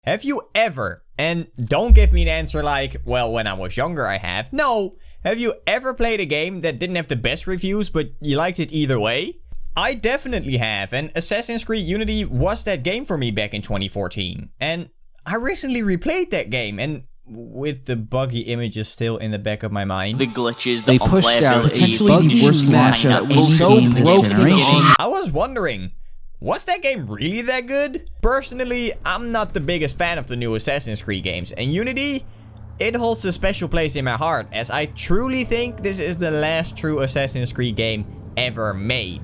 Have you ever, and don't give me an answer like, well, when I was younger I have. No, have you ever played a game that didn't have the best reviews, but you liked it either way? I definitely have, and Assassin's Creed Unity was that game for me back in 2014. And I recently replayed that game, and with the buggy images still in the back of my mind. The glitches, they the pushed out potentially the worst matchup in so broken. I was wondering, was that game really that good? Personally, I'm not the biggest fan of the new Assassin's Creed games, and Unity, it holds a special place in my heart, as I truly think this is the last true Assassin's Creed game ever made.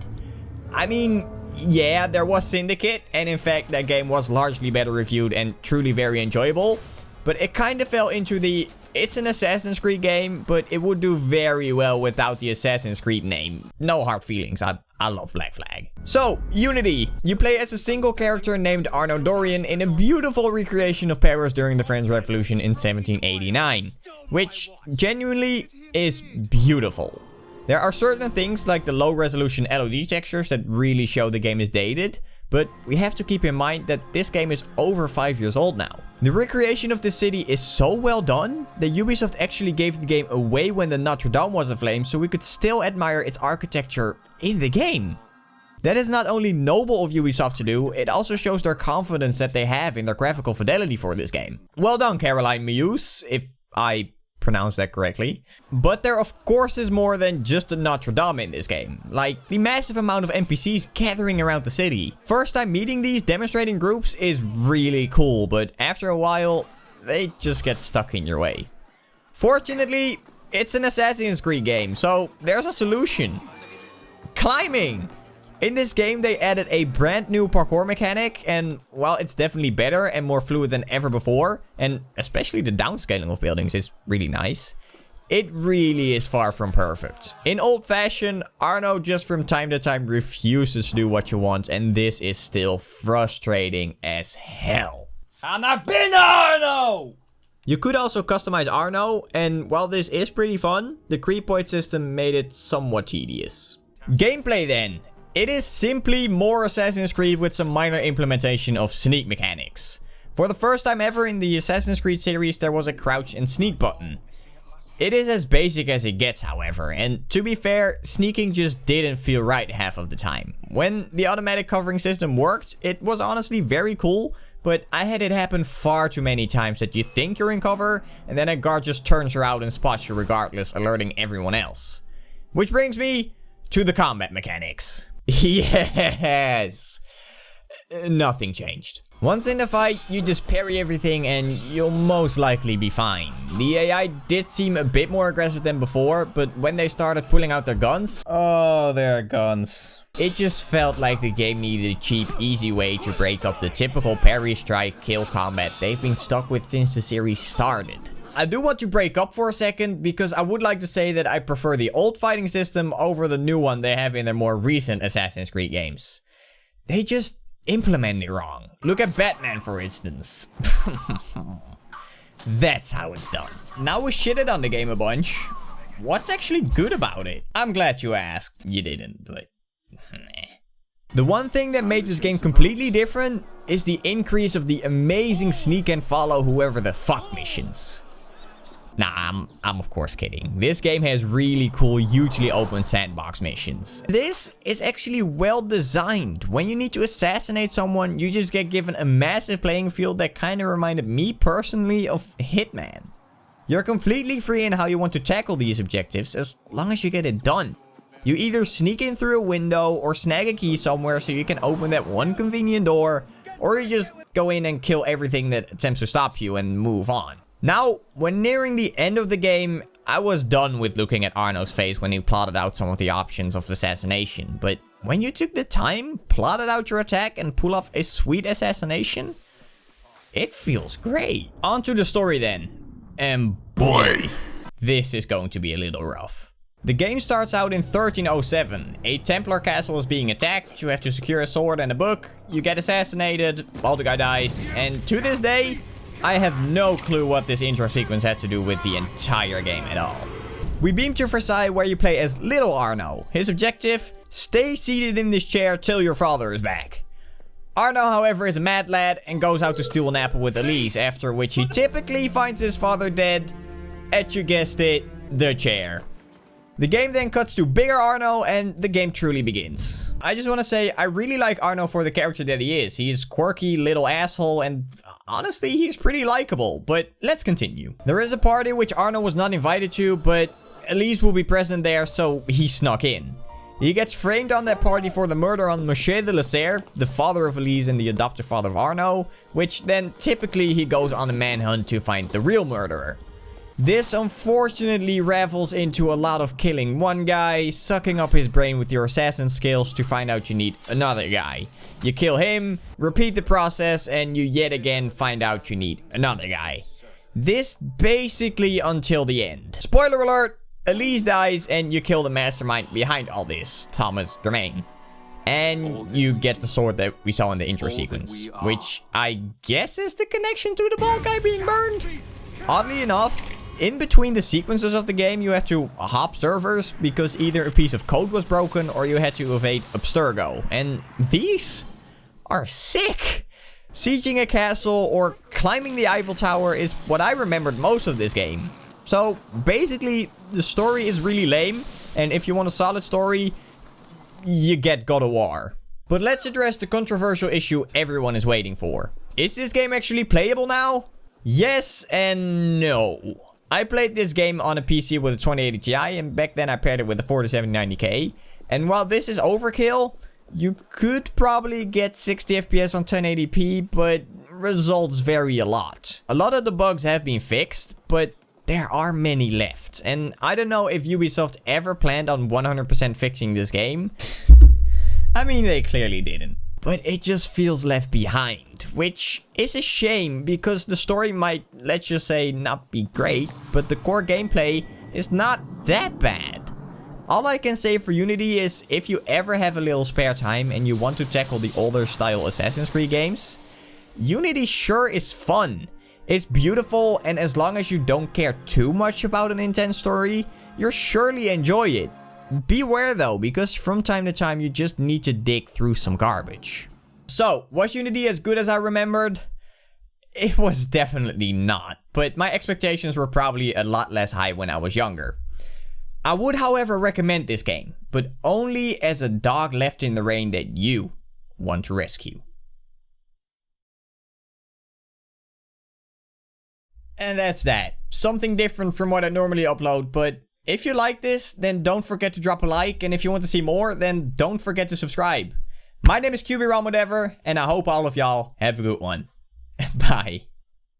I mean, yeah, there was Syndicate, and in fact that game was largely better reviewed and truly very enjoyable, but it kind of fell into the, it's an Assassin's Creed game, but it would do very well without the Assassin's Creed name. No hard feelings, I love Black Flag. So, Unity. You play as a single character named Arno Dorian in a beautiful recreation of Paris during the French Revolution in 1789, which genuinely is beautiful. There are certain things like the low resolution LED textures that really show the game is dated, but we have to keep in mind that this game is over 5 years old now. The recreation of the city is so well done that Ubisoft actually gave the game away when the Notre Dame was aflame, so we could still admire its architecture in the game. That is not only noble of Ubisoft to do, it also shows their confidence that they have in their graphical fidelity for this game. Well done, Caroline Muse, if I pronounce that correctly. But there of course is more than just the Notre Dame in this game. Like the massive amount of NPCs gathering around the city. First time meeting these demonstrating groups is really cool, but after a while they just get stuck in your way. Fortunately, it's an Assassin's Creed game, so there's a solution. Climbing! In this game, they added a brand new parkour mechanic, and while it's definitely better and more fluid than ever before, and especially the downscaling of buildings is really nice, it really is far from perfect. In old fashion, Arno just from time to time refuses to do what you want, and this is still frustrating as hell. Ga naar binnen, Arno! You could also customize Arno, and while this is pretty fun, the creep point system made it somewhat tedious. Gameplay then. It is simply more Assassin's Creed with some minor implementation of sneak mechanics. For the first time ever in the Assassin's Creed series, there was a crouch and sneak button. It is as basic as it gets, however, and to be fair, sneaking just didn't feel right half of the time. When the automatic covering system worked, it was honestly very cool, but I had it happen far too many times that you think you're in cover, and then a guard just turns you out and spots you regardless, alerting everyone else. Which brings me to the combat mechanics. Yes! Nothing changed. Once in the fight, you just parry everything and you'll most likely be fine. The AI did seem a bit more aggressive than before, but when they started pulling out their guns... Oh, their guns. It just felt like the game needed a cheap, easy way to break up the typical parry, strike, kill combat they've been stuck with since the series started. I do want to break up for a second, because I would like to say that I prefer the old fighting system over the new one they have in their more recent Assassin's Creed games. They just implement it wrong. Look at Batman, for instance. That's how it's done. Now we shitted on the game a bunch. What's actually good about it? I'm glad you asked. You didn't, but... The one thing that made this game completely different is the increase of the amazing sneak and follow whoever the fuck missions. Nah, I'm of course kidding. This game has really cool, hugely open sandbox missions. This is actually well designed. When you need to assassinate someone, you just get given a massive playing field that kind of reminded me personally of Hitman. You're completely free in how you want to tackle these objectives, as long as you get it done. You either sneak in through a window or snag a key somewhere so you can open that one convenient door, or you just go in and kill everything that attempts to stop you and move on. Now, when nearing the end of the game, I was done with looking at Arno's face when he plotted out some of the options of assassination, but when you took the time, plotted out your attack, and pull off a sweet assassination, it feels great. On to the story then. And boy, this is going to be a little rough. The game starts out in 1307. A Templar castle is being attacked, you have to secure a sword and a book, you get assassinated, while the guy dies, and to this day, I have no clue what this intro sequence had to do with the entire game at all. We beam to Versailles where you play as little Arno. His objective? Stay seated in this chair till your father is back. Arno, however, is a mad lad and goes out to steal an apple with Elise, after which he typically finds his father dead at, you guessed it, the chair. The game then cuts to bigger Arno and the game truly begins. I just want to say, I really like Arno for the character that he is. He's quirky little asshole and honestly, he's pretty likable. But let's continue. There is a party which Arno was not invited to, but Elise will be present there, so he snuck in. He gets framed on that party for the murder on Monsieur de Lasserre, the father of Elise and the adoptive father of Arno, which then typically he goes on a manhunt to find the real murderer. This unfortunately ravels into a lot of killing one guy, sucking up his brain with your assassin skills to find out you need another guy. You kill him, repeat the process, and you yet again find out you need another guy. This basically until the end. Spoiler alert! Elise dies and you kill the mastermind behind all this, Thomas Germain. And you get the sword that we saw in the intro sequence, which I guess is the connection to the bald guy being burned. Oddly enough, in between the sequences of the game, you have to hop servers because either a piece of code was broken or you had to evade Abstergo. And these are sick. Sieging a castle or climbing the Eiffel Tower is what I remembered most of this game. So basically, the story is really lame, and if you want a solid story, you get God of War. But let's address the controversial issue everyone is waiting for. Is this game actually playable now? Yes and no. I played this game on a PC with a 2080 Ti, and back then I paired it with a 4790K. And while this is overkill, you could probably get 60 FPS on 1080p, but results vary a lot. A lot of the bugs have been fixed, but there are many left. And I don't know if Ubisoft ever planned on 100% fixing this game. I mean, they clearly didn't. But it just feels left behind, which is a shame because the story might, let's just say, not be great, but the core gameplay is not that bad. All I can say for Unity is if you ever have a little spare time and you want to tackle the older style Assassin's Creed games, Unity sure is fun. It's beautiful, and as long as you don't care too much about an intense story, you'll surely enjoy it. Beware though, because from time to time you just need to dig through some garbage. So, was Unity as good as I remembered? It was definitely not, but my expectations were probably a lot less high when I was younger. I would, however, recommend this game, but only as a dog left in the rain that you want to rescue. And that's that. Something different from what I normally upload, but if you like this, then don't forget to drop a like, and if you want to see more, then don't forget to subscribe. My name is QB Whatever, and I hope all of y'all have a good one. Bye.